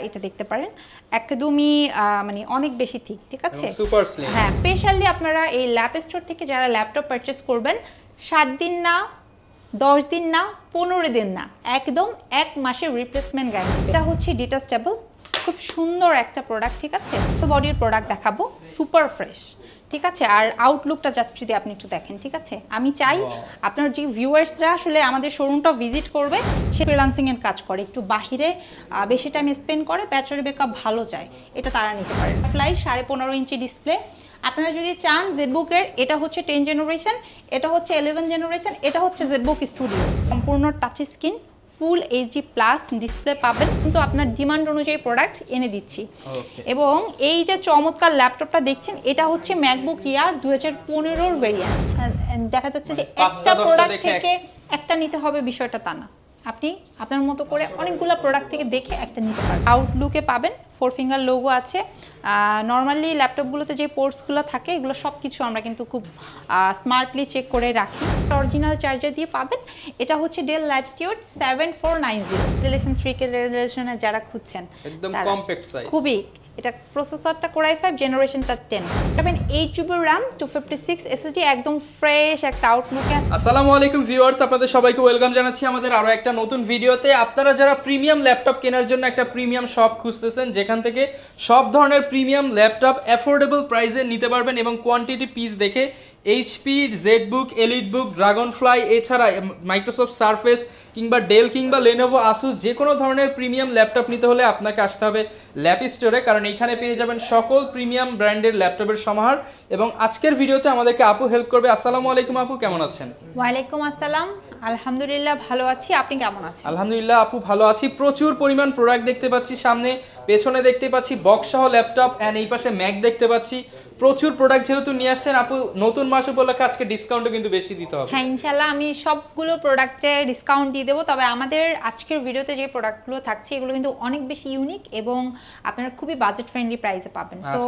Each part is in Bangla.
এটা দেখতে পারেন একদমই মানে অনেক বেশি থিক, ঠিক আছে, সুপার স্লিম। হ্যাঁ, স্পেশালি আপনারা এই ল্যাপ স্টোর থেকে যারা ল্যাপটপ পারচেজ করবেন 7 দিন না, 10 দিন না, 15 দিন না, একদম 1 মাসের রিপ্লেসমেন্ট গ্যারান্টি। এটা হচ্ছে ডিটাচেবল, খুব সুন্দর একটা প্রোডাক্ট, ঠিক আছে। তো বডির প্রোডাক্ট দেখাবো, সুপার ফ্রেশ, ঠিক আছে। আর আউটলুকটা জাস্ট যদি আপনি একটু দেখেন, ঠিক আছে। আমি চাই আপনার যে ভিউয়ার্সরা আসলে আমাদের শোরুমটা ভিজিট করবে, সে ফ্রিল্যান্সিং এর কাজ করে, একটু বাহিরে বেশি টাইম স্পেন্ড করে, ব্যাটারি ব্যাকআপ ভালো যায়, এটা তারা নিতে পারে। Fly 15.5 inch display. আপনারা যদি চান জেডবুকের, এটা হচ্ছে 10 জেনারেশন, এটা হচ্ছে 11 জেনারেশন, এটা হচ্ছে জেডবুক স্টুডিও, সম্পূর্ণ touch screen, full HD plus display পাবেন, কিন্তু আপনার ডিমান্ড অনুযায়ী প্রোডাক্ট এনে দিচ্ছি। এবং এই যে চমৎকার ল্যাপটপটা দেখছেন, এটা হচ্ছে ম্যাকবুক এয়ার 2015 ভেরিয়েন্ট। দেখা যাচ্ছে যে একটা প্রোডাক্ট থেকে একটা নিতে হবে, বিষয়টা তা না, আপনি আপনার মতো করে অনেকগুলো প্রোডাক্ট থেকে দেখে একটা নিতে পারেন। আউটলুকে পাবেন 4 ফিঙ্গার লোগো আছে। নর্মালি ল্যাপটপগুলোতে যে পোর্টসগুলো থাকে, এগুলো সব কিছু আমরা কিন্তু খুব স্মার্টলি চেক করে রাখি। অরিজিনাল চার্জার দিয়ে পাবেন। এটা হচ্ছে ডেল ল্যাটিটিউড 7490, রিলেশন 3K রিলেশনে যারা খুঁজছেন, একদম কম্প্যাক্ট সাইজ, খুবই। এটা প্রসেসরটা কোরাই 5 জেনারেশনটা 10, পাবেন 8GB RAM 256 SSD, একদম ফ্রেশ একটা আউটলুকে। আসসালামু আলাইকুম ভিউয়ার্স, আপনাদের সবাইকে ওয়েলকাম জানাচ্ছি আমাদের আরো একটা নতুন ভিডিওতে। আপনারা যারা প্রিমিয়াম ল্যাপটপ কেনার জন্য একটা প্রিমিয়াম শপ খুঁজতেছেন, যেখান থেকে সব ধরনের প্রিমিয়াম ল্যাপটপ অ্যাফোর্ডেবল প্রাইসে নিতে পারবেন এবং কোয়ান্টিটি পিস দেখে এইচপি, জেডবুক, এলিটবুক, ড্রাগনফ্লাই, এছাড়া মাইক্রোসফট সারফেস কিংবা ডেল কিংবা লেনোভো, আসুস, যে কোনো ধরনের প্রিমিয়াম ল্যাপটপ নিতে হলে আপনাকে আসতে হবে ল্যাপ স্টোরে, কারণ এইখানে পেয়ে যাবেন সকল প্রিমিয়াম ব্র্যান্ডের ল্যাপটপের সমাহার। এবং আজকের ভিডিওতে আমাদেরকে আপু হেল্প করবে। আসসালামু আলাইকুম আপু, কেমন আছেন? ওয়ালাইকুম আসসালাম, আলহামদুলিল্লাহ ভালো আছি, আপনি কেমন আছেন? আলহামদুলিল্লাহ আপু ভালো আছি। প্রচুর পরিমাণ প্রোডাক্ট দেখতে পাচ্ছি সামনে, পেছনে দেখতে পাচ্ছি বক্স সহ ল্যাপটপ, অ্যান্ড এই পাশে ম্যাক দেখতে পাচ্ছি। প্রচুর প্রোডাক্ট যেহেতু নিয়ে আসছেন আপু, নতুন মাস উপলক্ষে আজকে ডিসকাউন্টও কিন্তু বেশি দিতে হবে। হ্যাঁ, ইনশাআল্লাহ আমি সবগুলো প্রোডাক্টে ডিসকাউন্ট দিয়ে দেবো। তবে আমাদের আজকের ভিডিওতে যে প্রোডাক্টগুলো থাকছে, এগুলো কিন্তু অনেক বেশি ইউনিক এবং আপনারা খুবই বাজেট ফ্রেন্ডলি প্রাইসে পাবেন। সো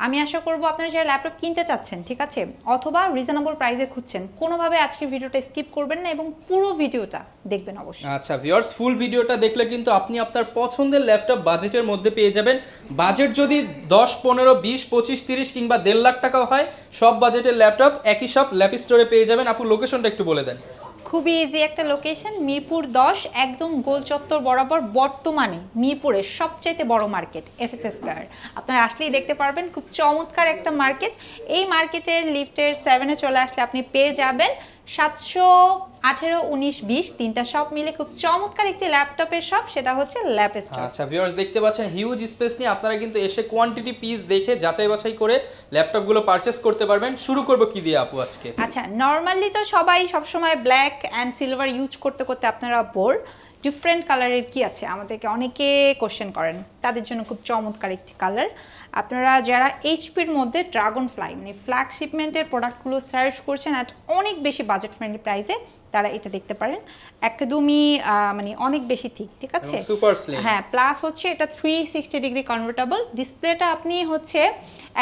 আমি আশা করবো আপনারা যারা ল্যাপটপ কিনতে চাচ্ছেন, ঠিক আছে, অথবা রিজনেবল প্রাইসে খুঁজছেন, কোনোভাবে আজকের ভিডিওটা স্কিপ করবেন না এবং পুরো ভিডিওটা দেখবেন অবশ্যই। আচ্ছা ভিউয়ার্স, ফুল ভিডিওটা দেখলে কিন্তু আপনি আপনার পছন্দের ল্যাপটপ বাজেটের মধ্যে পেয়ে যাবেন। বাজেট যদি 10, 15, 20, 25, 30 কিংবা 1.5 লাখ টাকাও হয়, সব বাজেটের ল্যাপটপ একই সব ল্যাপ স্টোরে পেয়ে যাবেন। আপু লোকেশনটা একটু বলে দেন। খুবই ইজি একটা লোকেশন, মিরপুর 10, একদম গোল চত্বর বরাবর, বর্তমানে মিরপুরের সবচাইতে বড় মার্কেট এফএস স্কয়ার। আপনারা আসলেই দেখতে পারবেন, খুব চমৎকার একটা মার্কেট। এই মার্কেটের লিফটের 7-এ চলে আসলে আপনি পেয়ে যাবেন 718, 19, 20 তিনটা শপ মিলে খুব চমৎকার একটি ল্যাপটপের শপ, সেটা হচ্ছে ল্যাপ স্টোর। আচ্ছা ভিউয়ার্স, দেখতে পাচ্ছেন হিউজ স্পেস নিয়ে আপনারা কিন্তু এসে কোয়ান্টিটি পিস দেখে যাচাই বাছাই করে ল্যাপটপগুলো পারচেজ করতে পারবেন। শুরু করব কি দিয়ে আপু আজকে? আচ্ছা, নরমালি তো সবাই সবসময় ব্ল্যাক অ্যান্ড সিলভার ইউজ করতে করতে আপনারা বোর। ডিফারেন্ট কালারের কি আছে, আমাদেরকে অনেকে কোশ্চেন করেন, তাদের জন্য খুব চমৎকার একটি কালার। আপনারা যারা এইচপির মধ্যে ড্রাগনফ্লাই মানে ফ্ল্যাগশিপমেন্টের প্রোডাক্টগুলো সার্চ করছেন অ্যাট অনেক বেশি বাজেট ফ্রেন্ডলি প্রাইসে, তারা এটা দেখতে পারেন। একদমই মানে অনেক বেশি থিক, ঠিক আছে, সুপার স্লিম। হ্যাঁ, প্লাস হচ্ছে এটা 360 ডিগ্রি কনভার্টেবল ডিসপ্লেটা, আপনি হচ্ছে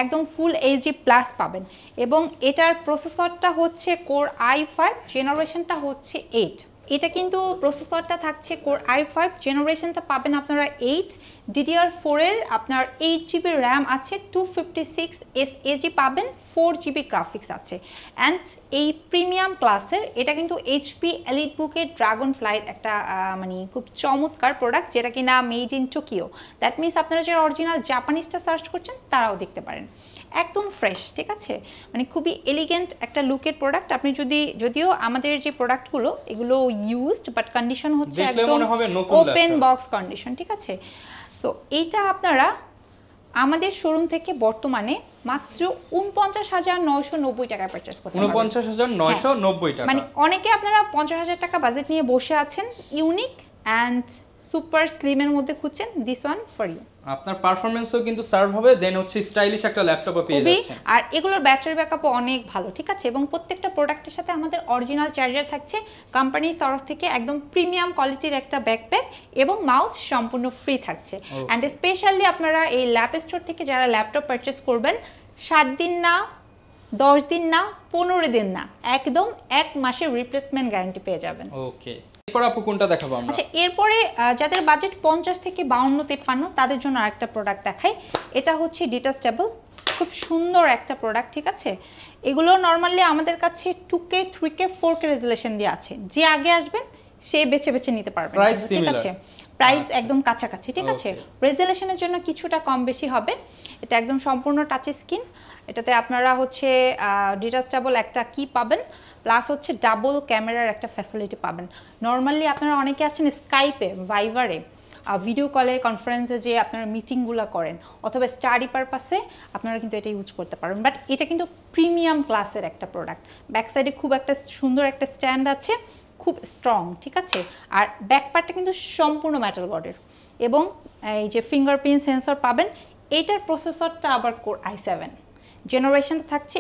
একদম ফুল এইচডি প্লাস পাবেন। এবং এটার প্রসেসরটা হচ্ছে কোর i5, জেনারেশনটা হচ্ছে 8। এটা কিন্তু প্রসেসরটা থাকছে কোর i5, জেনারেশনটা পাবেন আপনারা 8, DDR4 এর আপনার 8GB র্যাম আছে, 256 SSD পাবেন, 4GB গ্রাফিক্স আছে। অ্যান্ড এই প্রিমিয়াম ক্লাসের এটা কিন্তু এইচপি এলিটবুকের ড্রাগনফ্লাই একটা মানে খুব চমৎকার প্রোডাক্ট, যেটা কিনা made in Tokyo. That means আপনারা যারা অরিজিনাল জাপানিজটা সার্চ করছেন তারাও দেখতে পারেন। একদম ফ্রেশ, ঠিক আছে, মানে খুবই এলিগেন্ট একটা লুকের প্রোডাক্ট। আপনি যদিও আমাদের যে প্রোডাক্টগুলো এগুলো ইউজড, বাট কন্ডিশন হচ্ছে একদম ওপেন বক্স কন্ডিশন, ঠিক আছে। সো এইটা আপনারা আমাদের শোরুম থেকে বর্তমানে মাত্র 49,990 টাকায় পারচেজ করতে পারবেন। 49,990 টাকা, মানে অনেকে আপনারা 50,000 টাকা বাজেট নিয়ে বসে আছেন, ইউনিক অ্যান্ড সুপার স্লিমের মধ্যে খুঁজছেন, দিস ওয়ান ফর ইউ। আপনার পারফরম্যান্সও কিন্তু সার্ভ হবে, দেন হচ্ছে স্টাইলিশ একটা ল্যাপটপও পেয়ে যাচ্ছেন। আর এগুলোর ব্যাটারি ব্যাকআপও অনেক ভালো, ঠিক আছে। এবং প্রত্যেকটা প্রোডাক্টের সাথে আমাদের অরিজিনাল চার্জার থাকছে, কোম্পানির তরফ থেকে একদম প্রিমিয়াম কোয়ালিটির একটা ব্যাকপ্যাক এবং মাউস সম্পূর্ণ ফ্রি থাকছে। অ্যান্ড স্পেশালি আপনারা এই ল্যাপ স্টোর থেকে যারা ল্যাপটপ পারচেজ করবেন 7 দিন না, 10 দিন না, 15 দিন না, একদম 1 মাসের রিপ্লেসমেন্ট গ্যারান্টি পেয়ে যাবেন। ওকে, এরপর আপু কোনটা দেখাবো আমরা? আচ্ছা, এরপরে যাদের বাজেট 50 থেকে 52-53 তাদের জন্য আরেকটা প্রোডাক্ট দেখাই। এটা হচ্ছে ডিটাচেবল, খুব সুন্দর একটা প্রোডাক্ট, ঠিক আছে। এগুলো নর্মালি আমাদের কাছে 2K 3K 4K রেজুলেশন দিয়ে আছে, যে আগে আসবেন সে বেছে বেছে নিতে পারবে, ঠিক আছে। প্রাইস একদম কাছাকাছি, ঠিক আছে। রেজুলেশনের জন্য কিছুটা কম বেশি হবে। এটা একদম সম্পূর্ণ টাচ স্ক্রিন। এটাতে আপনারা হচ্ছে ডিটাচেবল একটা কি পাবেন, প্লাস হচ্ছে ডাবল ক্যামেরার একটা ফ্যাসিলিটি পাবেন। নর্মালি আপনারা অনেকে আছেন স্কাইপে, ভাইভারে, ভিডিও কলে, কনফারেন্সে যে আপনারা মিটিংগুলো করেন, অথবা স্টাডি পারপাসে আপনারা কিন্তু এটা ইউজ করতে পারেন। বাট এটা কিন্তু প্রিমিয়াম ক্লাসের একটা প্রোডাক্ট। ব্যাক সাইডে খুব একটা সুন্দর একটা স্ট্যান্ড আছে, খুব স্ট্রং, ঠিক আছে। আর ব্যাক পার্টটা কিন্তু সম্পূর্ণ মেটাল বডির, এবং এই যে ফিঙ্গারপ্রিন্ট সেন্সর পাবেন। এইটার প্রসেসরটা আবার কোর i7 জেনারেশন থাকছে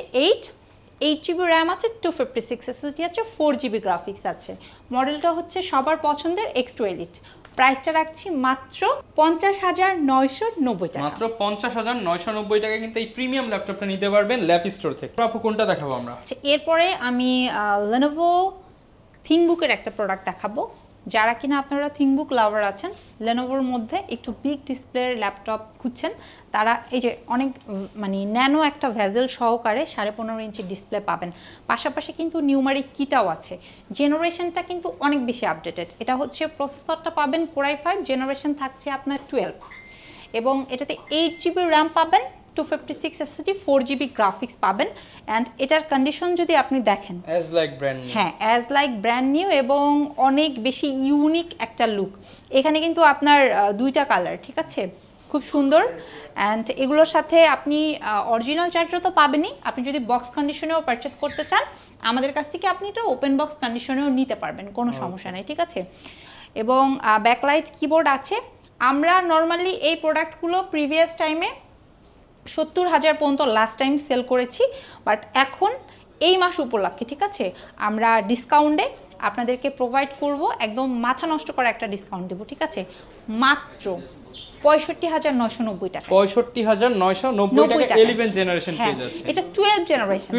8GB র্যাম আছে, 256 SSD আছে, 4GB গ্রাফিক্স আছে। মডেলটা হচ্ছে সবার পছন্দের X2 Elite। প্রাইসটা রাখছি মাত্র 50,990 টাকা। মাত্র 50,990 টাকা কিন্তু এই প্রিমিয়াম ল্যাপটপটা নিতে পারবেন ল্যাপ স্টোর থেকে। আপু কোনটা দেখাবো আমরা? আচ্ছা, এরপরে আমি Lenovo ThinkBook-এর একটা প্রোডাক্ট দেখাবো। যারা কিনা আপনারা থিংকবুক লাভার আছেন, লেনোভোর মধ্যে একটু বিগ ডিসপ্লের ল্যাপটপ খুঁজছেন, তারা এই যে অনেক মানে ন্যানো একটা ভেজেল সহকারে 15.5 ইঞ্চি ডিসপ্লে পাবেন। পাশাপাশি কিন্তু নিউমারিক কিটাও আছে। জেনারেশনটা কিন্তু অনেক বেশি আপডেটেড। এটা হচ্ছে প্রসেসরটা পাবেন Core i5, জেনারেশন থাকছে আপনার 12, এবং এটাতে 8GB র্যাম পাবেন, 256 SSD, 4GB গ্রাফিক্স পাবেন। অ্যান্ড এটার কন্ডিশন যদি আপনি দেখেন, অ্যাজ লাইক ব্র্যান্ড নিউ। হ্যাঁ, অ্যাজ লাইক ব্র্যান্ড নিউ, এবং অনেক বেশি ইউনিক একটা লুক। এখানে কিন্তু আপনার দুইটা কালার, ঠিক আছে, খুব সুন্দর। অ্যান্ড এগুলোর সাথে আপনি অরিজিনাল চার্জার তো পাবেনই, আপনি যদি বক্স কন্ডিশনেও পারচেস করতে চান আমাদের কাছ থেকে আপনি এটা ওপেন বক্স কন্ডিশনেও নিতে পারবেন, কোনো সমস্যা নেই, ঠিক আছে। এবং ব্যাকলাইট কিবোর্ড আছে। আমরা নর্মালি এই প্রোডাক্টগুলো প্রিভিয়াস টাইমে 70,000 পর্যন্ত লাস্ট টাইম সেল করেছি, বাট এখন এই মাস উপলক্ষে, ঠিক আছে, আমরা ডিসকাউন্টে আপনাদেরকে প্রোভাইড করব, একদম মাথা নষ্ট করা একটা ডিসকাউন্ট দেবো, ঠিক আছে, মাত্র 65,990 টাকা। 65,990 টাকা 11 জেনারেশন পেয়ে যাচ্ছে। এটা 12 জেনারেশন,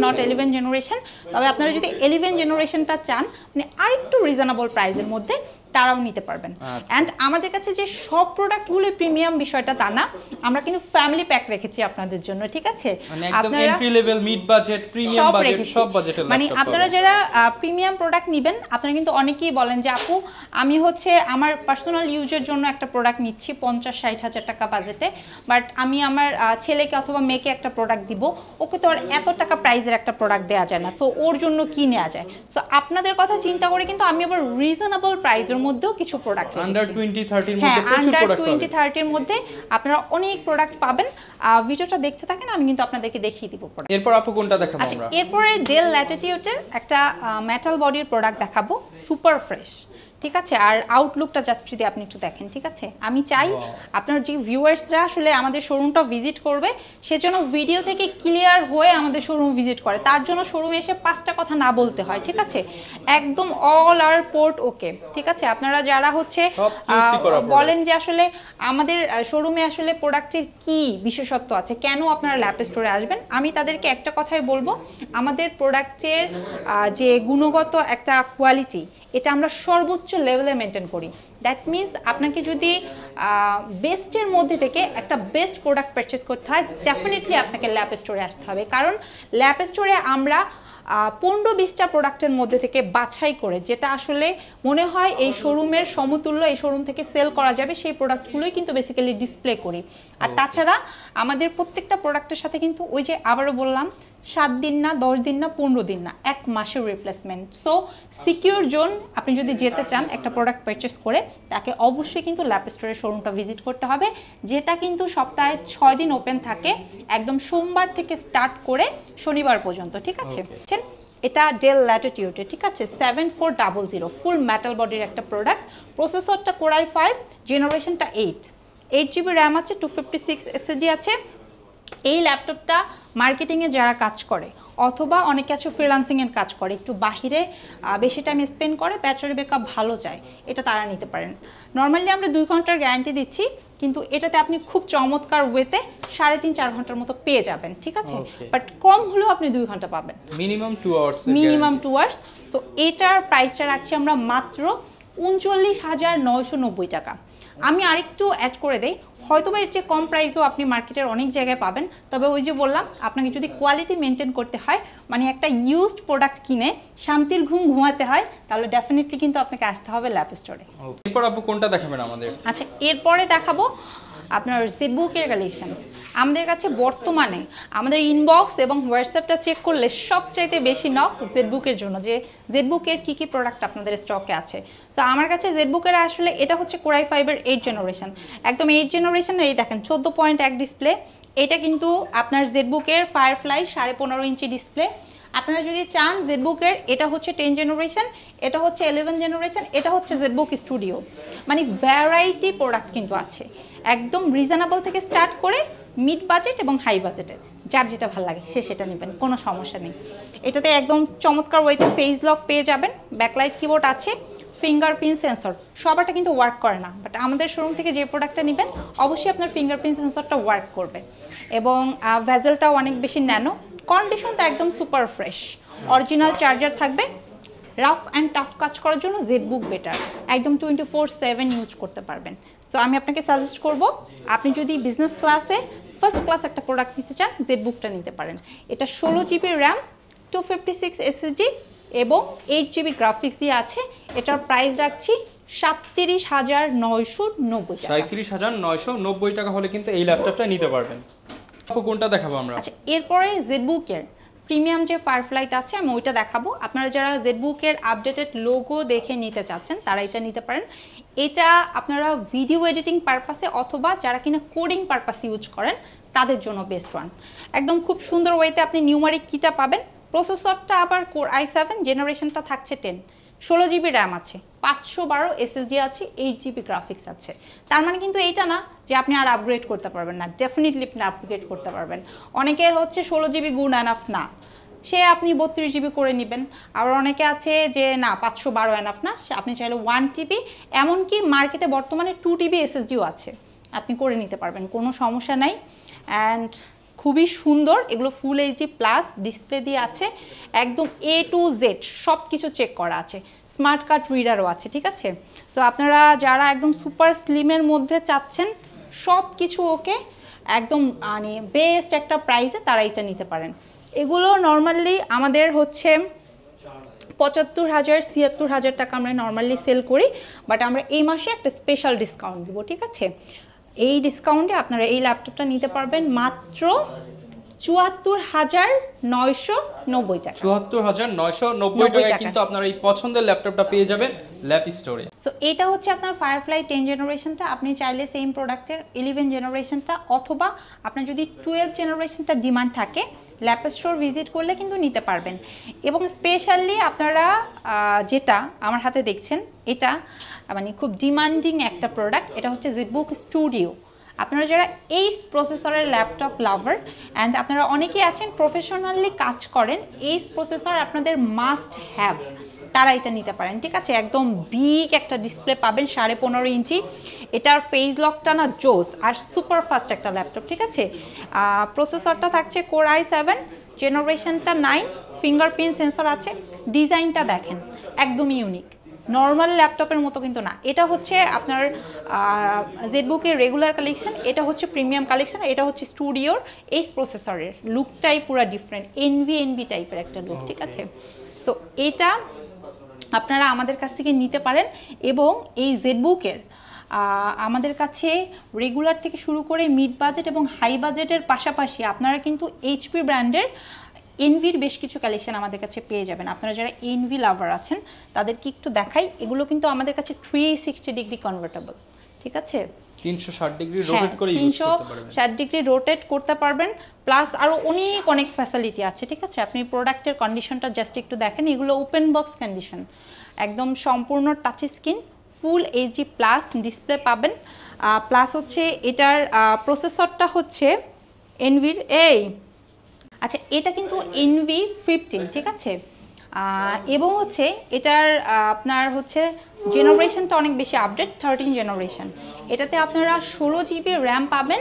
নট 11 জেনারেশন। তবে আপনারা যদি 11 জেনারেশনটা চান, মানে আরেকটু রিজনেবল প্রাইসের মধ্যে, তারাও নিতে পারবেন। অ্যান্ড আমাদের কাছে যে সব প্রোডাক্টগুলো প্রিমিয়াম বিষয়টা তা না, আমরা কিন্তু ফ্যামিলি প্যাক রেখেছি আপনাদের জন্য, ঠিক আছে। আপনারা entry level, mid budget, premium budget, সব বাজেটের ল্যাপটপ, মানে আপনারা যারা প্রিমিয়াম প্রোডাক্ট নেবেন, আপনারা কিন্তু অনেকেই বলেন যে আপু আমি হচ্ছে আমার পার্সোনাল ইউজের জন্য একটা প্রোডাক্ট নিচ্ছি 50-60 হাজার টাকা বাজেটে, বাট আমি আমার ছেলেকে অথবা মেয়েকে একটা প্রোডাক্ট দিব, ওকে তো আর এত টাকা প্রাইসের একটা প্রোডাক্ট দেওয়া যায় না, সো ওর জন্য কি নেওয়া যায়। সো আপনাদের কথা চিন্তা করে কিন্তু আমি আবার রিজনেবল প্রাইসের মধ্যেও কিছু প্রোডাক্ট আন্ডার 20-30 এর মধ্যে প্রচুর প্রোডাক্ট পাবেন। 20-30 এর মধ্যে আপনারা অনেক প্রোডাক্ট পাবেন। ভিডিওটা দেখতে থাকেন, আমি কিন্তু আপনাদেরকে দেখিয়ে দিব প্রোডাক্ট। এরপর আপু কোনটা দেখাবো আমরা? এরপরে ডেল ল্যাটিটিউডের একটা মেটাল বডির প্রোডাক্ট দেখাবো, সুপার ফ্রেশ, ঠিক আছে। আর আউটলুকটা জাস্ট যদি আপনি একটু দেখেন, ঠিক আছে। আমি চাই আপনার যে ভিউয়ার্সরা আসলে আমাদের শোরুমটা ভিজিট করবে, সেজন্য ভিডিও থেকে ক্লিয়ার হয়ে আমাদের শোরুম ভিজিট করে, তার জন্য শোরুমে এসে 5টা কথা না বলতে হয়, ঠিক আছে। একদম অল আর পোর্ট ওকে, ঠিক আছে। আপনারা যারা হচ্ছে বলেন যে আসলে আমাদের শোরুমে আসলে প্রোডাক্টের কি বিশেষত্ব আছে, কেন আপনারা ল্যাপ স্টোরে আসবেন, আমি তাদেরকে একটা কথাই বলবো, আমাদের প্রোডাক্টের যে গুণগত একটা কোয়ালিটি, এটা আমরা সর্বোচ্চ লেভেলে মেনটেন করি। দ্যাট মিনস আপনাকে যদি বেস্টের মধ্যে থেকে একটা বেস্ট প্রোডাক্ট পারচেস করতে হয়, ডেফিনেটলি আপনাকে ল্যাপ স্টোরে আসতে হবে। কারণ ল্যাপ স্টোরে আমরা 15-20টা প্রোডাক্টের মধ্যে থেকে বাছাই করে যেটা আসলে মনে হয় এই শোরুমের সমতুল্য, এই শোরুম থেকে সেল করা যাবে, সেই প্রোডাক্টগুলোই কিন্তু বেসিক্যালি ডিসপ্লে করি। আর তাছাড়া আমাদের প্রত্যেকটা প্রোডাক্টের সাথে কিন্তু ওই যে আবারও বললাম, 7 দিন না, 10 দিন না, 15 দিন না, 1 মাসের রিপ্লেসমেন্ট। সো সিকিউর জোন, আপনি যদি যেতে চান একটা প্রোডাক্ট পারচেস করে, তাকে অবশ্যই কিন্তু ল্যাপ স্টোরের শোরুমটা ভিজিট করতে হবে, যেটা কিন্তু সপ্তাহে 6 দিন ওপেন থাকে, একদম সোমবার থেকে স্টার্ট করে শনিবার পর্যন্ত, ঠিক আছে। এটা ডেল ল্যাটিটিউডে, ঠিক আছে, 7400 ফুল মেটাল বডির একটা প্রোডাক্ট। প্রসেসরটা Core i5, জেনারেশনটা 8GB র্যাম আছে, 256 SSD আছে। এই ল্যাপটপটা মার্কেটিংয়ে যারা কাজ করে, অথবা অনেকে আছে ফ্রিল্যান্সিংয়ের কাজ করে, একটু বাহিরে বেশি টাইম স্পেন্ড করে, ব্যাটারি ব্যাকআপ ভালো যায়, এটা তারা নিতে পারেন। নর্মালি আমরা 2 ঘন্টার গ্যারান্টি দিচ্ছি, কিন্তু এটাতে আপনি খুব চমৎকার ওয়েতে 3.5-4 ঘন্টার মতো পেয়ে যাবেন, ঠিক আছে? বাট কম হলেও আপনি 2 ঘন্টা পাবেন, minimum 2 hours, minimum 2 hours. So এটার প্রাইসটা রাখছি আমরা মাত্র 39,990 টাকা। আমি আরেকটু অ্যাড করে দেই, হয়তো বা এর চেয়ে কম প্রাইসও আপনি মার্কেটের অনেক জায়গায় পাবেন, তবে ওই যে বললাম আপনাকে যদি কোয়ালিটি মেনটেন করতে হয়, মানে একটা ইউজড প্রোডাক্ট কিনে শান্তির ঘুম ঘুমাতে হয়, তাহলে ডেফিনেটলি কিন্তু আপনাকে আসতে হবে ল্যাপ স্টোরে। এরপর আপু কোনটা দেখাবেন আমাদের? আচ্ছা, এরপরে দেখাবো আপনার জেডবুকের কালেকশন। আমাদের কাছে বর্তমানে আমাদের ইনবক্স এবং হোয়াটসঅ্যাপটা চেক করলে সবচাইতে বেশি নক জেডবুকের জন্য, যে জেডবুকের কী কী প্রোডাক্ট আপনাদের স্টকে আছে। সো আমার কাছে জেডবুকের আসলে এটা হচ্ছে কোরাই 5-এর 8 জেনারেশন, একদম 8 জেনারেশন। এই দেখেন 14.1 ডিসপ্লে, এটা কিন্তু আপনার জেডবুকের ফায়ারফ্লাই 15.5 ইঞ্চি ডিসপ্লে। আপনারা যদি চান জেডবুকের, এটা হচ্ছে 10 জেনারেশন, এটা হচ্ছে 11 জেনারেশন, এটা হচ্ছে জেডবুক স্টুডিও, মানে ভ্যারাইটি প্রোডাক্ট কিন্তু আছে, একদম রিজনেবল থেকে স্টার্ট করে মিড বাজেট এবং হাই বাজেটের। যার যেটা ভালো লাগে সে সেটা নেবেন, কোনো সমস্যা নেই। এটাতে একদম চমৎকার ওয়েতে ফেস লক পেয়ে যাবেন, ব্যাকলাইট কিবোর্ড আছে, ফিঙ্গারপ্রিন্ট সেন্সর। সবারটা কিন্তু ওয়ার্ক করে না, বাট আমাদের শোরুম থেকে যে প্রোডাক্টটা নেবেন অবশ্যই আপনার ফিঙ্গারপ্রিন্ট সেন্সরটা ওয়ার্ক করবে। এবং ভেজেলটাও অনেক বেশি ন্যানো, কন্ডিশনটা একদম সুপার ফ্রেশ, অরিজিনাল চার্জার থাকবে। রাফ অ্যান্ড টাফ কাজ করার জন্য জেডবুক বেটার, একদম 24/7 ইউজ করতে পারবেন। সো আমি আপনাকে সাজেস্ট করব, আপনি যদি বিজনেস ক্লাসে ফার্স্ট ক্লাস একটা প্রোডাক্ট নিতে চান, জেডবুকটা নিতে পারেন। এটা 16 জিবি র্যাম, 256 এসএসডি এবং 8 জিবি গ্রাফিক্স দিয়ে আছে। এটার প্রাইস রাখছি 37,990 টাকা। 37,990 টাকা হলে কিন্তু এই ল্যাপটপটা নিতে পারবেন। কোনটা দেখাবো আমরা? আচ্ছা, এরপরে জেডবুকের প্রিমিয়াম যে ফায়ারফ্লাইট আছে আমি ওইটা দেখাবো। আপনারা যারা জেডবুকের আপডেটেড লোগো দেখে নিতে চাচ্ছেন তারা এটা নিতে পারেন। এটা আপনারা ভিডিও এডিটিং পারপাসে অথবা যারা কিনা কোডিং পারপাসে ইউজ করেন তাদের জন্য বেস্ট ওয়ান। একদম খুব সুন্দর ওয়েতে আপনি নিউমারিক কিটা পাবেন। প্রসেসরটা আবার কোর i7 জেনারেশনটা থাকছে 10, 16 জিবি র্যাম আছে, 512 এসএসডি আছে, 8 জিবি গ্রাফিক্স আছে। তার মানে কিন্তু এইটা না যে আপনি আর আপগ্রেড করতে পারবেন না, ডেফিনেটলি আপনি আপগ্রেড করতে পারবেন। অনেকের হচ্ছে 16 জিবি গুড এনাফ না, সে আপনি 32 জিবি করে নেবেন। আবার অনেকে আছে যে না 512 এনাফ না, আপনি চাইলে 1 টিবি, এমনকি মার্কেটে বর্তমানে 2 টিবি এসএসডিও আছে, আপনি করে নিতে পারবেন, কোনো সমস্যা নাই। অ্যান্ড খুবই সুন্দর, এগুলো ফুল এইচডি প্লাস ডিসপ্লে দিয়ে আছে, একদম A to Z সব কিছু চেক করা আছে, স্মার্ট কার্ড রিডারও আছে, ঠিক আছে? সো আপনারা যারা একদম সুপার স্লিমের মধ্যে চাচ্ছেন সব কিছু ওকে, একদম মানে বেস্ট একটা প্রাইসে তারা এটা নিতে পারেন। এগুলো নর্মালি আমাদের হচ্ছে 75,000 76,000 টাকা আমরা নর্মালি সেল করি, বাট আমরা এই মাসে একটা স্পেশাল ডিসকাউন্ট দেবো, ঠিক আছে? এই ডিসকাউন্টে আপনারা এই ল্যাপটপটা নিতে পারবেন মাত্র 74,990 টাকা। 74,990 টাকায় কিন্তু আপনারা এই পছন্দের ল্যাপটপটা পেয়ে যাবেন ল্যাপ স্টোরে। সো এটা হচ্ছে আপনার ফায়ারফ্লাই 10 জেনারেশনটা। আপনি চাইলে সেম প্রোডাক্টের 11 জেনারেশনটা অথবা আপনার যদি 12 জেনারেশনটা ডিমান্ড থাকে ল্যাপ স্টোর ভিজিট করলে কিন্তু নিতে পারবেন। এবং স্পেশালি আপনারা যেটা আমার হাতে দেখছেন এটা মানে খুব ডিমান্ডিং একটা প্রোডাক্ট, এটা হচ্ছে জেডবুক স্টুডিও। আপনারা যারা এই প্রসেসরের ল্যাপটপ লাভার অ্যান্ড আপনারা অনেকেই আছেন প্রফেশনালি কাজ করেন, এই প্রসেসর আপনাদের মাস্ট হ্যাভ, তারা এটা নিতে পারেন, ঠিক আছে? একদম বিগ একটা ডিসপ্লে পাবেন 15.5 ইঞ্চি, এটার ফেস লকটা না জোস, আর সুপার ফাস্ট একটা ল্যাপটপ, ঠিক আছে? প্রসেসরটা থাকছে কোর i7 জেনারেশনটা 9, ফিঙ্গারপ্রিন্ট সেন্সর আছে। ডিজাইনটা দেখেন একদমই ইউনিক, নর্মাল ল্যাপটপের মতো কিন্তু না। এটা হচ্ছে আপনার জেডবুকের রেগুলার কালেকশন, এটা হচ্ছে প্রিমিয়াম কালেকশন, এটা হচ্ছে স্টুডিওর এই প্রসেসরের লুকটাই পুরো ডিফারেন্ট, এনভি টাইপের একটা লুক, ঠিক আছে? সো এটা আপনারা আমাদের কাছ থেকে নিতে পারেন। এবং এই জেডবুকের আমাদের কাছে রেগুলার থেকে শুরু করে মিড বাজেট এবং হাই বাজেটের পাশাপাশি আপনারা কিন্তু এইচপি ব্র্যান্ডের এনভির বেশ কিছু কালেকশন আমাদের কাছে পেয়ে যাবেন। আপনারা যারা এনভি লাভার আছেন তাদেরকে একটু দেখাই, এগুলো কিন্তু আমাদের কাছে 360 ডিগ্রি কনভার্টেবল, ঠিক আছে? 360 ডিগ্রি রোটেট করে ইউজ করতে পারবেন, 360 ডিগ্রি রোটেট করতে পারবেন, প্লাস আরো অনেক ফ্যাসিলিটি আছে, ঠিক আছে? আপনি প্রোডাক্টের কন্ডিশনটা জাস্ট একটু দেখেন, এগুলো ওপেন বক্স কন্ডিশন, একদম সম্পূর্ণ touch screen, full HD plus display পাবেন। প্লাস হচ্ছে এটার প্রসেসরটা হচ্ছে এনভির আচ্ছা এটা কিন্তু NV15, ঠিক আছে? এবং হচ্ছে এটার আপনার হচ্ছে জেনারেশনটা অনেক বেশি আপডেট, 13 জেনারেশন। এটাতে আপনারা 16 জিবি র্যাম পাবেন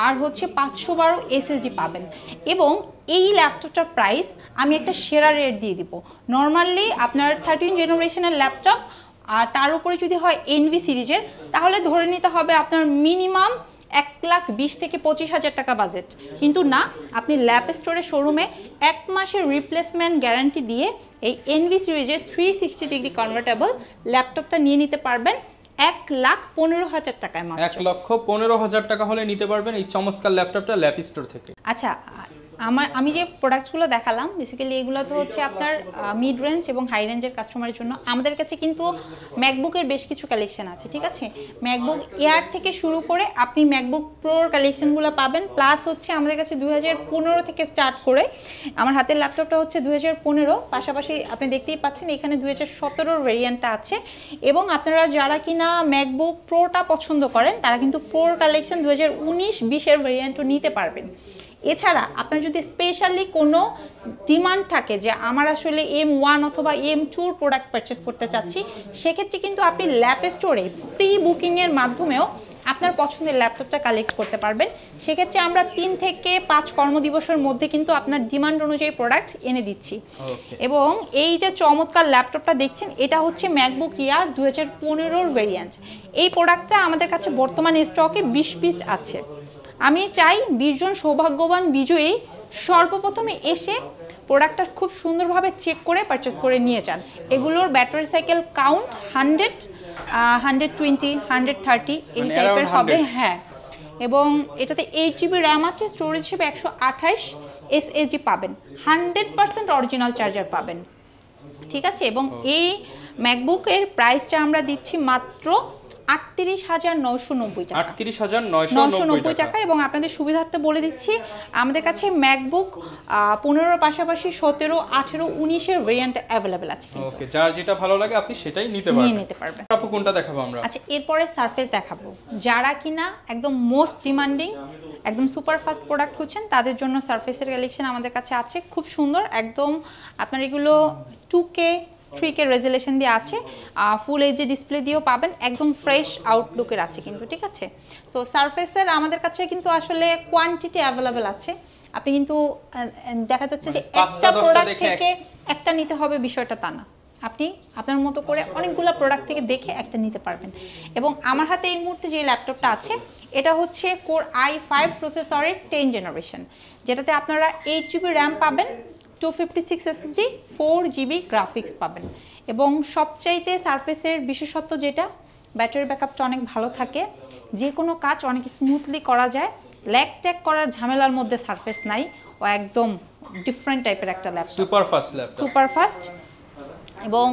আর হচ্ছে 512 SSD পাবেন। এবং এই ল্যাপটপটার প্রাইস আমি একটা সেরা রেট দিয়ে দিব। নর্মালি আপনার 13 জেনারেশনের ল্যাপটপ আর তার উপরে যদি হয় এনভি সিরিজের, তাহলে ধরে নিতে হবে আপনার মিনিমাম 1,20,000 থেকে 25,000 টাকা বাজেট। কিন্তু না, আপনি ল্যাপ স্টোরের শোরুমে 1 মাসের রিপ্লেসমেন্ট গ্যারান্টি দিয়ে এই এনভি সিরিজের 360 ডিগ্রি কনভার্টেবল ল্যাপটপটা নিয়ে নিতে পারবেন 1,15,000 টাকায় মাত্র। 1,15,000 টাকা হলে নিতে পারবেন এই চমৎকার ল্যাপটপটা ল্যাপ স্টোর থেকে। আচ্ছা, আমি যে প্রোডাক্টসগুলো দেখালাম বেসিক্যালি এগুলো তো হচ্ছে আপনার মিড রেঞ্জ এবং হাই রেঞ্জের কাস্টমারের জন্য। আমাদের কাছে কিন্তু ম্যাকবুকের বেশ কিছু কালেকশন আছে, ঠিক আছে? ম্যাকবুক এয়ার থেকে শুরু করে আপনি ম্যাকবুক প্রোর কালেকশনগুলো পাবেন। প্লাস হচ্ছে আমাদের কাছে 2015 থেকে স্টার্ট করে, আমার হাতের ল্যাপটপটা হচ্ছে 2015, পাশাপাশি আপনি দেখতেই পাচ্ছেন এখানে 2017 ভেরিয়েন্টটা আছে। এবং আপনারা যারা কিনা ম্যাকবুক প্রোটা পছন্দ করেন তারা কিন্তু প্রোর কালেকশন 2019-20 ভেরিয়েন্টও নিতে পারবেন। এছাড়া আপনার যদি স্পেশালি কোনো ডিমান্ড থাকে যে আমার আসলে M1 অথবা M2 প্রোডাক্ট পারচেস করতে চাচ্ছি, সেক্ষেত্রে কিন্তু আপনি ল্যাপ স্টোরে প্রি বুকিংয়ের মাধ্যমেও আপনার পছন্দের ল্যাপটপটা কালেক্ট করতে পারবেন। সেক্ষেত্রে আমরা 3 থেকে 5 কর্মদিবসের মধ্যে কিন্তু আপনার ডিমান্ড অনুযায়ী প্রোডাক্ট এনে দিচ্ছি। এবং এই যে চমৎকার ল্যাপটপটা দেখছেন, এটা হচ্ছে ম্যাকবুক এয়ার 2015 ভেরিয়েন্ট। এই প্রোডাক্টটা আমাদের কাছে বর্তমানে স্টকে 20 পিস আছে। আমি চাই 20 জন সৌভাগ্যবান বিজয়ী সর্বপ্রথমে এসে প্রোডাক্টটা খুব সুন্দরভাবে চেক করে পারচেস করে নিয়ে যান। এগুলোর ব্যাটারি সাইকেল কাউন্ট 100, 120, 130 এই টাইপের হবে। হ্যাঁ, এবং এটাতে 8 জিবি র্যাম আছে, স্টোরেজ হিসেবে 128 SSD পাবেন, 100% অরিজিনাল চার্জার পাবেন, ঠিক আছে? এবং এই ম্যাকবুকের প্রাইসটা আমরা দিচ্ছি মাত্র 38,990 টাকা। 38,990 টাকা। এবং আপনাদের সুবিধার্থে বলে দিচ্ছি আমাদের কাছে ম্যাকবুক 15 পাশাপাশি 17, 18, 19 ভেরিয়েন্ট অ্যাভেলেবেল আছে। ওকে, যার যেটা ভালো লাগে আপনি সেটাই নিতে পারবেন। আপু কোনটা দেখাবো আমরা? আচ্ছা, এরপরে সারফেস দেখাবো। যারা কিনা একদম মোস্ট ডিমান্ডিং, একদম সুপার ফাস্ট প্রোডাক্ট খুঁজছেন তাদের জন্য সারফেসের কালেকশন আমাদের কাছে আছে খুব সুন্দর। একদম আপনার এগুলো 2K 3K রেজুলেশন দিয়ে আছে, ফুল এইচডি ডিসপ্লে দিয়েও পাবেন, একদম ফ্রেশ আউটলুকের আছে কিন্তু, ঠিক আছে? তো সারফেসের আমাদের কাছে কিন্তু আসলে কোয়ান্টিটি অ্যাভেলেবেল আছে। আপনি কিন্তু দেখা যাচ্ছে যে একটা প্রোডাক্ট থেকে একটা নিতে হবে বিষয়টা তা না, আপনি আপনার মতো করে অনেকগুলো প্রোডাক্ট থেকে দেখে একটা নিতে পারবেন। এবং আমার হাতে এই মুহূর্তে যে ল্যাপটপটা আছে এটা হচ্ছে কোর i5 প্রসেসরের 10 জেনারেশন, যেটাতে আপনারা 8 জিবি র্যাম পাবেন, 256 SSD, 4 জিবি গ্রাফিক্স পাবেন। এবং সবচাইতে সারফেসের বিশেষত্ব যেটা, ব্যাটারি ব্যাকআপটা অনেক ভালো থাকে, যে কোনো কাজ অনেক স্মুথলি করা যায়, ল্যাগ ট্যাগ করার ঝামেলার মধ্যে সারফেস নাই। ও একদম ডিফারেন্ট টাইপের একটা ল্যাপটপ, সুপার ফাস্ট। এবং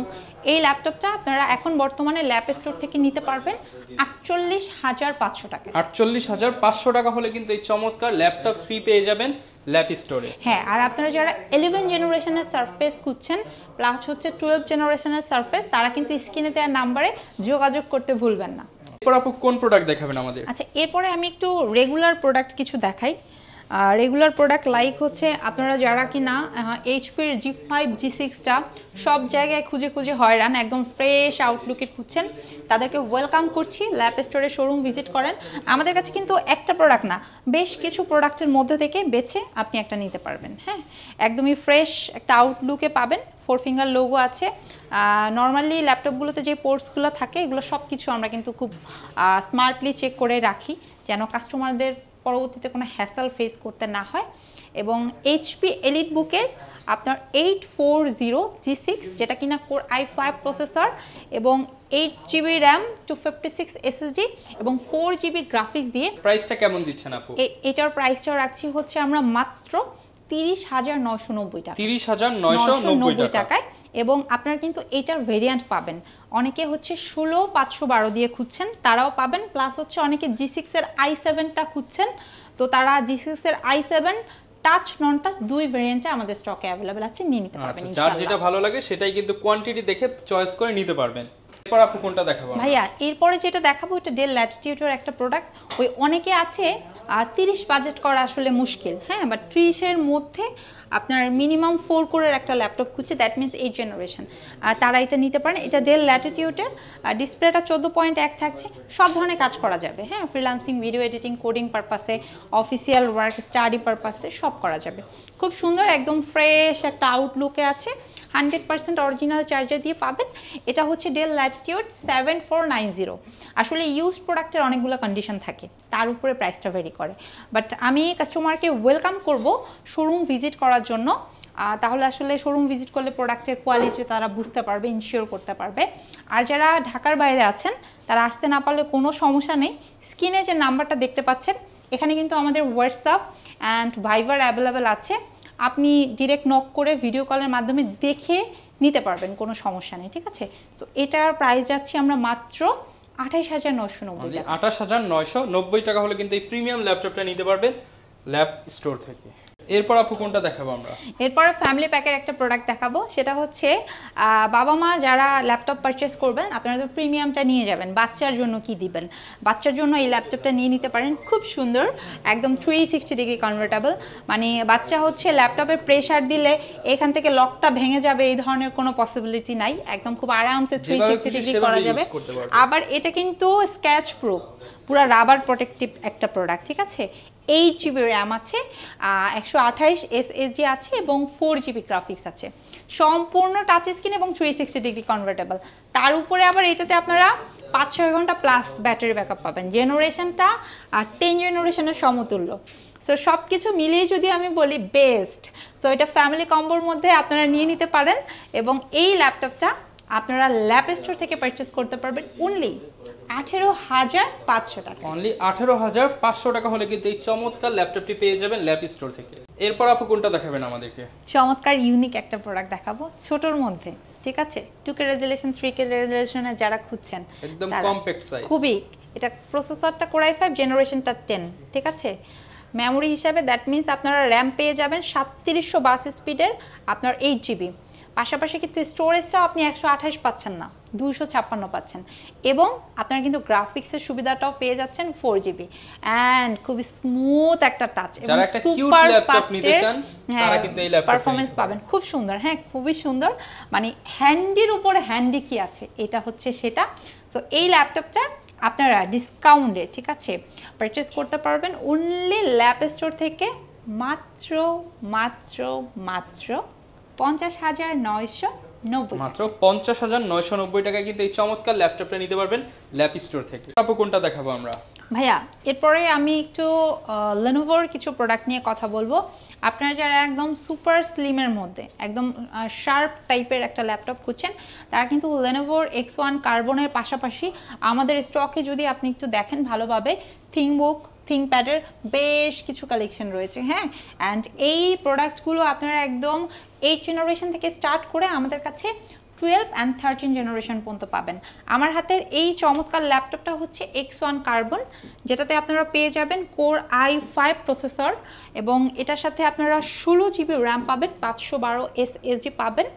এই ল্যাপটপটা আপনারা এখন বর্তমানে ল্যাপ স্টোর থেকে নিতে পারবেন 48,500 টাকা। 48,500 টাকা হলে কিন্তু এই চমৎকার ল্যাপটপ ফ্রি পেয়ে যাবেন ল্যাপ স্টোরে। হ্যাঁ, আর আপনারা যারা 11 জেনারেশনের সারফেস খুঁজছেন প্লাস হচ্ছে 12 জেনারেশনের সারফেস, তারা কিন্তু স্ক্রিনে দেওয়া নাম্বারে যোগাযোগ করতে ভুলবেন না। এরপর আপু কোন প্রোডাক্ট দেখাবেন আমাদের? আচ্ছা, এরপরে আমি একটু রেগুলার প্রোডাক্ট কিছু দেখাই। রেগুলার প্রোডাক্ট লাইক হচ্ছে আপনারা যারা কিনা এইচপির G5 G6টা সব জায়গায় খুঁজে খুঁজে হয়রান, একদম ফ্রেশ আউটলুকের খুঁজছেন, তাদেরকে ওয়েলকাম করছি, ল্যাপ স্টোরের শোরুম ভিজিট করেন। আমাদের কাছে কিন্তু একটা প্রোডাক্ট না, বেশ কিছু প্রোডাক্টের মধ্যে থেকে বেছে আপনি একটা নিতে পারবেন। হ্যাঁ, একদমই ফ্রেশ একটা আউটলুকে পাবেন, 4 ফিঙ্গার লোগো আছে। নর্মালি ল্যাপটপগুলোতে যে পোর্টসগুলো থাকে এগুলো সব কিছু আমরা কিন্তু খুব স্মার্টলি চেক করে রাখি, যেন কাস্টমারদের পরবর্তীতে কোনো হ্যাসেল ফেস করতে না হয়। এবং এইচপি এলিট বুকের আপনার 840 G6, যেটা কিনা কোর i5 প্রসেসর এবং 8 জিবি র্যাম, 256 SSD এবং 4 জিবি গ্রাফিক্স দিয়ে। প্রাইসটা কেমন দিচ্ছেন আপু? এটার প্রাইসটাও রাখছি হচ্ছে আমরা মাত্র 30,990 টাকা। 30,990 টাকায়। এবং আপনারা কিন্তু এটার ভেরিয়েন্ট পাবেন, অনেকে হচ্ছে 16,512 দিয়ে খুঁজছেন তারাও পাবেন, প্লাস হচ্ছে অনেকে G6 এর i7টা খুঁজছেন, তো তারা G6 এর i7 টাচ নন টাচ দুই ভেরিয়েন্টে আমাদের স্টকে অ্যাভেলেবেল আছে, নিয়ে নিতে পারবেন ইনশাআল্লাহ। যার যেটা ভালো লাগে সেটাই কিন্তু কোয়ান্টিটি দেখে চয়েস করে নিতে পারবেন। এরপর আপু কোনটা দেখাবো? ভাইয়া এরপরে যেটা দেখাবো এটা ডেল ল্যাটিটিউডের একটা প্রোডাক্ট। ওই অনেকে আছে 30 বাজেট করা আসলে মুশকিল, হ্যাঁ, বাট 30-এর মধ্যে আপনার মিনিমাম 4 কোরের একটা ল্যাপটপ খুঁজছে, দ্যাট মিনস 8 জেনারেশন, তারা এটা নিতে পারেন। এটা ডেল ল্যাটিটিউডের, ডিসপ্লেটা 14.1 থাকছে, সব ধরনের কাজ করা যাবে, হ্যাঁ, ফ্রিল্যান্সিং, ভিডিও এডিটিং, কোডিং পারপাসে, অফিসিয়াল ওয়ার্ক, স্টাডি পারপাসে সব করা যাবে। খুব সুন্দর, একদম ফ্রেশ একটা আউটলুকে আছে, 100% অরিজিনাল চার্জার দিয়ে পাবেন। এটা হচ্ছে ডেল ল্যাটিটিউড 7490। আসলে ইউজ প্রোডাক্টের অনেকগুলো কন্ডিশন থাকে, তার উপরে প্রাইসটা ভেরি করে, বাট আমি কাস্টমারকে ওয়েলকাম করব শোরুম ভিজিট করার জন্য। তাহলে আসলে শোরুম ভিজিট করলে প্রোডাক্টের কোয়ালিটি তারা বুঝতে পারবে, ইনশিওর করতে পারবে। আর যারা ঢাকার বাইরে আছেন তারা আসতে না পারলে কোনো সমস্যা নেই, স্ক্রিনে যে নাম্বারটা দেখতে পাচ্ছেন এখানে কিন্তু আমাদের হোয়াটসঅ্যাপ অ্যান্ড ভাইবার অ্যাভেলেবেল আছে, আপনি ডিরেক্ট নক করে ভিডিও কলের মাধ্যমে দেখে নিতে পারবেন, কোনো সমস্যা নেই, ঠিক আছে। সো এটার প্রাইস যাচ্ছি আমরা মাত্র 28,990 টাকা। 28,990 টাকা হলে কিন্তু এই প্রিমিয়াম ল্যাপটপটা নিতে পারবেন ল্যাব স্টোর থেকে। এরপর আপু কোনটা দেখাবো আমরা? এরপর ফ্যামিলি প্যাকের একটা প্রোডাক্ট দেখাবো, সেটা হচ্ছে বাবা মা যারা ল্যাপটপ পারচেস করবেন আপনারা তো প্রিমিয়ামটা নিয়ে যাবেন, বাচ্চার জন্য কি দিবেন, বাচ্চার জন্য এই ল্যাপটপটা নিয়ে নিতে পারেন। খুব সুন্দর, একদম 360 ডিগ্রি কনভার্টেবল, মানে বাচ্চা হচ্ছে ল্যাপটপে প্রেসার দিলে এখান থেকে লকটা ভেঙে যাবে এই ধরনের কোনো পসিবিলিটি নাই, একদম খুব আরামসে 360 ডিগ্রি করা যাবে। আবার এটা কিন্তু স্ক্র্যাচ প্রুফ, পুরো রাবার প্রোটেক্টিভ একটা প্রোডাক্ট, ঠিক আছে। 8 GB র্যাম আছে, 128 SSD আছে এবং 4 GB গ্রাফিক্স আছে, সম্পূর্ণ টাচ স্ক্রিন এবং 360 ডিগ্রি কনভার্টেবল। তার উপরে আবার এটাতে আপনারা 5-6 ঘন্টা প্লাস ব্যাটারি ব্যাকআপ পাবেন, জেনারেশনটা 10 জেনারেশনের সমতুল্য। সো সব কিছু মিলিয়ে যদি আমি বলি বেস্ট, সো এটা ফ্যামিলি কম্বোর মধ্যে আপনারা নিয়ে নিতে পারেন এবং এই ল্যাপটপটা আপনারা ল্যাপ স্টোর থেকে পারচেস করতে পারবেন অনলি 18,500 টাকা। অনলি 18,500 টাকা হলে কিন্তু এই চমৎকার ল্যাপটপটি পেয়ে যাবেন ল্যাপ স্টোর থেকে। এরপর আপু কোনটা দেখাবেন আমাদেরকে? চমৎকার ইউনিক একটা প্রোডাক্ট দেখাবো ছোটর মধ্যে, ঠিক আছে। 2K রেজোলিউশন 3K রেজোলিউশনে যারা খুঁজছেন, একদম কম্প্যাক্ট সাইজ, খুবই, এটা প্রসেসরটা Core i5 জেনারেশনটা 10, ঠিক আছে। মেমোরি হিসাবে দ্যাট মিনস আপনারা র্যাম পেয়ে যাবেন 3700 বাস স্পিডের, আপনার 8 GB, পাশাপাশি কিন্তু স্টোরেজটাও আপনি 128 পাচ্ছেন না, 256 পাচ্ছেন, এবং আপনারা কিন্তু গ্রাফিক্সের সুবিধাটাও পেয়ে যাচ্ছেন 4 GB অ্যান্ড খুব স্মুথ একটা টাচ এবং সুপার পারফরমেন্স পাবেন। খুব সুন্দর, হ্যাঁ, খুবই সুন্দর, মানে হ্যান্ডির উপরে হ্যান্ডি কি আছে এটা হচ্ছে সেটা। সো এই ল্যাপটপটা আপনারা ডিসকাউন্টে, ঠিক আছে, পারচেস করতে পারবেন অনলি ল্যাপ স্টোর থেকে মাত্র মাত্র মাত্র 50,990, মাত্র 50,990 টাকায় কিন্তু এই চমৎকার ল্যাপটপটা নিতে পারবেন ল্যাপ স্টোর থেকে। আপু কোনটা দেখাবো আমরা? ভাইয়া এরপরে আমি একটু লেনোভোর কিছু প্রোডাক্ট নিয়ে কথা বলবো। আপনারা যারা একদম সুপার স্লিমের মধ্যে একদম শার্প টাইপের একটা ল্যাপটপ খুঁজছেন, তারা কিন্তু লেনোভোর X1 কার্বনের পাশাপাশি আমাদের স্টকে যদি আপনি একটু দেখেন ভালোভাবে, থিংকবুক, থিংকপ্যাডের বেশ কিছু কালেকশন রয়েছে, হ্যাঁ। অ্যান্ড এই প্রোডাক্টগুলো আপনারা একদম 8 জেনারেশন থেকে স্টার্ট করে আমাদের কাছে 12 and 13 জেনারেশন পর্যন্ত পাবেন। আমার হাতের এই চমৎকার ল্যাপটপটা হচ্ছে X1 কার্বন, যেটাতে আপনারা পেয়ে যাবেন Core i5 প্রসেসর এবং এটার সাথে আপনারা 16 GB র্যাম পাবেন, 512 SSD পাবেন,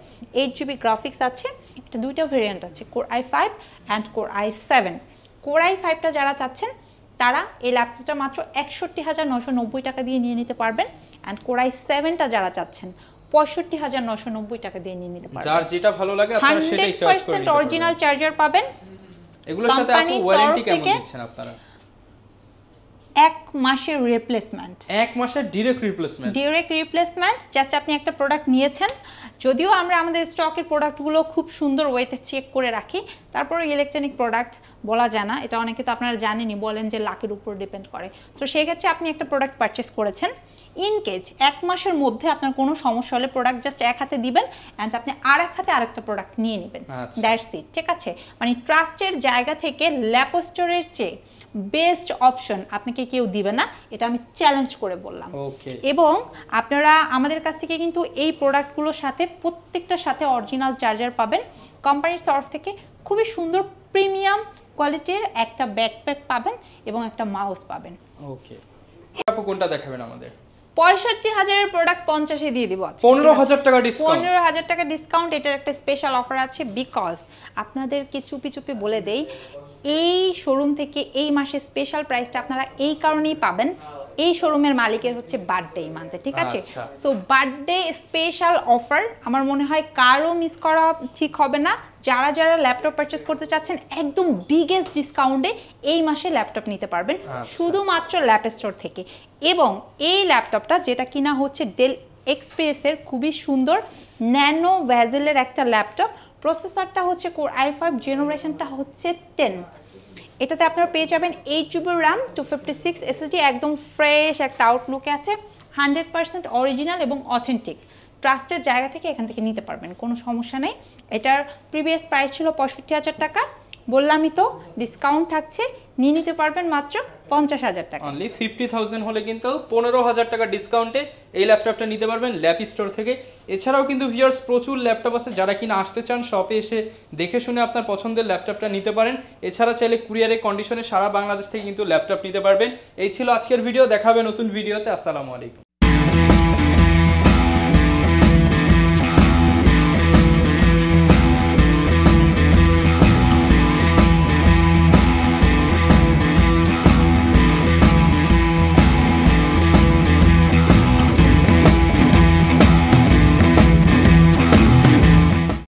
8 GB গ্রাফিক্স আছে। এটা দুইটা ভেরিয়েন্ট আছে, Core i5 and Core i7। Core i5টা যারা চাচ্ছেন তারা এই ল্যাপটপটা মাত্র 61,990 টাকা দিয়ে নিয়ে নিতে পারবেন, অ্যান্ড Core i7টা যারা চাচ্ছেন 65,990 টাকা দিয়ে নিয়ে নিতে পারবেন। যার যেটা ভালো লাগে আপনারা সেটাই চয়েস করে নিতে পারবেন। 100% অরিজিনাল চার্জার পাবেন। এগুলোর সাথে আপনি ওয়ারেন্টি কেমন দিচ্ছেন আপনারা? 1 মাসের রিপ্লেসমেন্ট, 1 মাসের ডাইরেক্ট রিপ্লেসমেন্ট। জাস্ট আপনি একটা প্রোডাক্ট নিয়েছেন, যদিও আমরা আমাদের স্টকের প্রোডাক্টগুলো খুব সুন্দর ওয়েতে চেক করে রাখি, তারপরে ইলেকট্রনিক প্রোডাক্ট বলা যায় না, এটা অনেকে তো আপনারা জানেনই, বলেন যে লাখের উপর ডিপেন্ড করে। তো সেই ক্ষেত্রে আপনি একটা প্রোডাক্ট পারচেস করেছেন, ইন কেস 1 মাসের মধ্যে আপনার কোনো সমস্যা হলে প্রোডাক্ট জাস্ট এক হাতে দিবেন অ্যান্ড আপনি আর এক হাতে আরেকটা প্রোডাক্ট নিয়ে নেবেন, দ্যাটস ইট, ঠিক আছে। মানে ট্রাস্টের জায়গা থেকে ল্যাপ স্টোরের চেয়ে বেস্ট অপশন আপনাকে কেউ দিবে না, এটা আমি চ্যালেঞ্জ করে বললাম। এবং আপনারা আমাদের কাছ থেকে কিন্তু এই প্রোডাক্টগুলোর সাথে প্রত্যেকটার সাথে অরিজিনাল চার্জার পাবেন, কোম্পানির তরফ থেকে খুবই সুন্দর প্রিমিয়াম কোয়ালিটির একটা ব্যাকপ্যাক পাবেন এবং একটা মাউস পাবেন। ওকে, আপু কোনটা দেখাবেন আমাদের? 65,000 প্রোডাক্ট 50-এ দিয়ে দিব। 15,000 টাকা ডিসকাউন্ট, 15,000 টাকা ডিসকাউন্ট। এটার একটা স্পেশাল অফার আছে, বিকজ আপনাদেরকে চুপি চুপি বলে দেই, এই শোরুম থেকে এই মাসে স্পেশাল প্রাইসটা আপনারা এই কারণেই পাবেন, এই শোরুমের মালিকের হচ্ছে বার্থডে এই মান্থে, ঠিক আছে? আচ্ছা। সো বার্থডে স্পেশাল অফার আমার মনে হয় কারো মিস করা ঠিক হবে না। যারা যারা ল্যাপটপ পারচেস করতে চাচ্ছেন একদম বিগেস্ট ডিসকাউন্টে এই মাসে ল্যাপটপ নিতে পারবেন শুধুমাত্র ল্যাপ স্টোর থেকে। এবং এই ল্যাপটপটা যেটা কিনা হচ্ছে ডেল এক্সপ্রেসের খুবই সুন্দর ন্যানো ভ্যাজেলের একটা ল্যাপটপ। প্রসেসরটা হচ্ছে কোর i5 জেনারেশনটা হচ্ছে 10। এটাতে আপনারা পেয়ে যাবেন 8GB RAM 256 SSD, একদম ফ্রেশ একটা আউটলুকে আছে, 100% অরিজিনাল এবং অথেন্টিক। ট্রাস্টের জায়গা থেকে এখান থেকে নিতে পারবেন, কোনো সমস্যা নেই। এটার প্রিভিয়াস প্রাইস ছিল 65,000 টাকা, বললামই তো ডিসকাউন্ট থাকছে, নিয়ে নিতে পারবেন মাত্র 50,000 টাকা। অনলি 50,000 হলে কিন্তু 15,000 টাকা ডিসকাউন্টে এই ল্যাপটপটা নিতে পারবেন ল্যাপ স্টোর থেকে। এছাড়াও কিন্তু ভিউয়ার্স প্রচুর ল্যাপটপ আছে, যারা কিনা আসতে চান শপে এসে দেখে শুনে আপনার পছন্দের ল্যাপটপটা নিতে পারেন। এছাড়া চাইলে কুরিয়ারে কন্ডিশনে সারা বাংলাদেশ থেকে কিন্তু ল্যাপটপ নিতে পারবেন। এই ছিল আজকের ভিডিও, দেখা হবে নতুন ভিডিওতে। আসসালামু আলাইকুম।